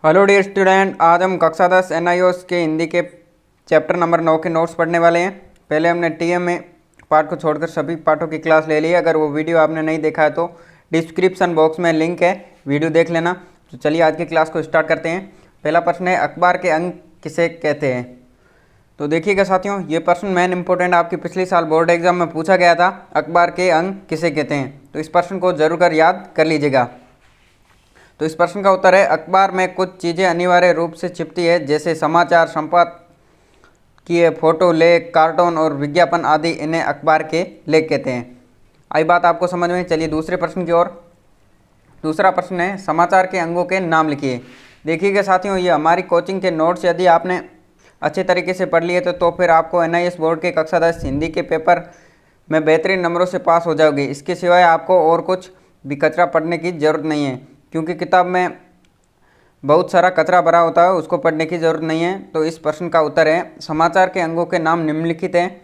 Hello dear student, आज हम कक्षा 10 NIOS के हिंदी के चैप्टर नंबर 9 के नोट्स पढ़ने वाले हैं। पहले हमने TMA पार्ट को छोड़कर सभी पार्टों की क्लास ले ली है। अगर वो वीडियो आपने नहीं देखा है तो डिस्क्रिप्शन बॉक्स में लिंक है, वीडियो देख लेना। तो चलिए आज की क्लास को स्टार्ट करते हैं। पहला प्रश्न है, अखबार के अंक किसे कहते हैं। तो देखिएगा साथियों, ये प्रश्न मेन इंपॉर्टेंट आपकी पिछले साल बोर्ड एग्जाम में पूछा गया था, अखबार के अंक किसे कहते हैं। तो इस प्रश्न को जरूर कर याद कर लीजिएगा। तो इस प्रश्न का उत्तर है, अखबार में कुछ चीज़ें अनिवार्य रूप से छिपती है, जैसे समाचार, संपादकीय, फोटो, लेख, कार्टून और विज्ञापन आदि। इन्हें अखबार के लेख कहते हैं। आई बात आपको समझ में। चलिए दूसरे प्रश्न की ओर। दूसरा प्रश्न है, समाचार के अंगों के नाम लिखिए। देखिएगा साथियों, ये हमारी कोचिंग के नोट्स यदि आपने अच्छे तरीके से पढ़ लिए तो फिर आपको NIS बोर्ड के कक्षा 10 हिंदी के पेपर में बेहतरीन नंबरों से पास हो जाओगे। इसके सिवाय आपको और कुछ भी कचरा पढ़ने की ज़रूरत नहीं है, क्योंकि किताब में बहुत सारा कचरा भरा होता है, उसको पढ़ने की ज़रूरत नहीं है। तो इस प्रश्न का उत्तर है, समाचार के अंगों के नाम निम्नलिखित हैं,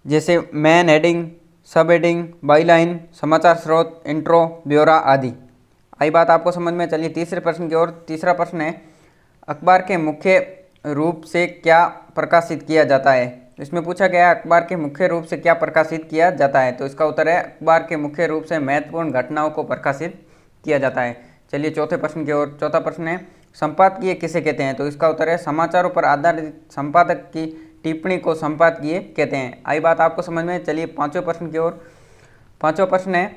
जैसे मेन हेडिंग, सब हेडिंग, बाईलाइन, समाचार स्रोत, इंट्रो, ब्यौरा आदि। आई बात आपको समझ में। चलिए तीसरे प्रश्न की ओर। तीसरा प्रश्न है, अखबार के मुख्य रूप से क्या प्रकाशित किया जाता है। इसमें पूछा गया है, अखबार के मुख्य रूप से क्या प्रकाशित किया जाता है। तो इसका उत्तर है, अखबार के मुख्य रूप से महत्वपूर्ण घटनाओं को प्रकाशित किया जाता है। चलिए चौथे प्रश्न की ओर। चौथा प्रश्न है, संपादकीय किसे कहते हैं। तो इसका उत्तर है, समाचारों पर आधारित संपादक की टिप्पणी को संपादकीय कहते हैं। आई बात आपको समझ में। चलिए पांचवें प्रश्न की ओर। पांचवा प्रश्न है,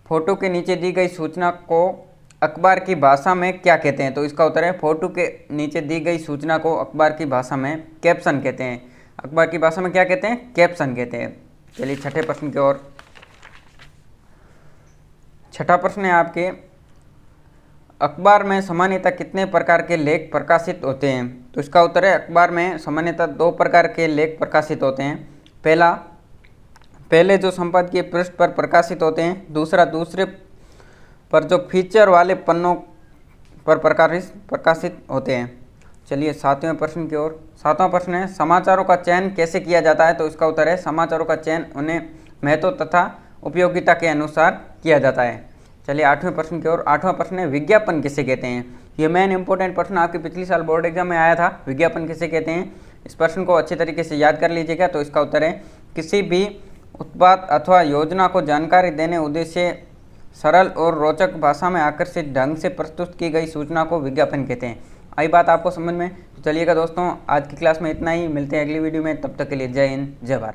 फोटो के नीचे दी गई सूचना को अखबार की भाषा में क्या कहते हैं। तो इसका उत्तर है, फोटो के नीचे दी गई सूचना को अखबार की भाषा में कैप्शन कहते हैं। अखबार की भाषा में क्या कहते हैं, कैप्शन कहते हैं। चलिए छठे प्रश्न की ओर। छठा प्रश्न है आपके, अखबार में सामान्यतः कितने प्रकार के लेख प्रकाशित होते हैं। तो इसका उत्तर है, अखबार में सामान्यतः 2 प्रकार के लेख प्रकाशित होते हैं। पहले जो संपादकीय पृष्ठ पर प्रकाशित होते हैं, दूसरे पर जो फीचर वाले पन्नों पर प्रकाशित होते हैं। चलिए सातवें प्रश्न की ओर। सातवां प्रश्न है, समाचारों का चयन कैसे किया जाता है। तो इसका उत्तर है, समाचारों का चयन उन्हें महत्व तथा उपयोगिता के अनुसार किया जाता है। चलिए आठवें प्रश्न की ओर। आठवां प्रश्न है, विज्ञापन किसे कहते हैं। ये मेन इंपॉर्टेंट प्रश्न आपके पिछले साल बोर्ड एग्जाम में आया था, विज्ञापन किसे कहते हैं। इस प्रश्न को अच्छे तरीके से याद कर लीजिएगा। तो इसका उत्तर है, किसी भी उत्पाद अथवा योजना को जानकारी देने उद्देश्य सरल और रोचक भाषा में आकर्षित ढंग से प्रस्तुत की गई सूचना को विज्ञापन कहते हैं। आई बात आपको समझ में। तो चलिएगा दोस्तों, आज की क्लास में इतना ही। मिलते हैं अगली वीडियो में, तब तक के लिए जय हिंद, जय भारत।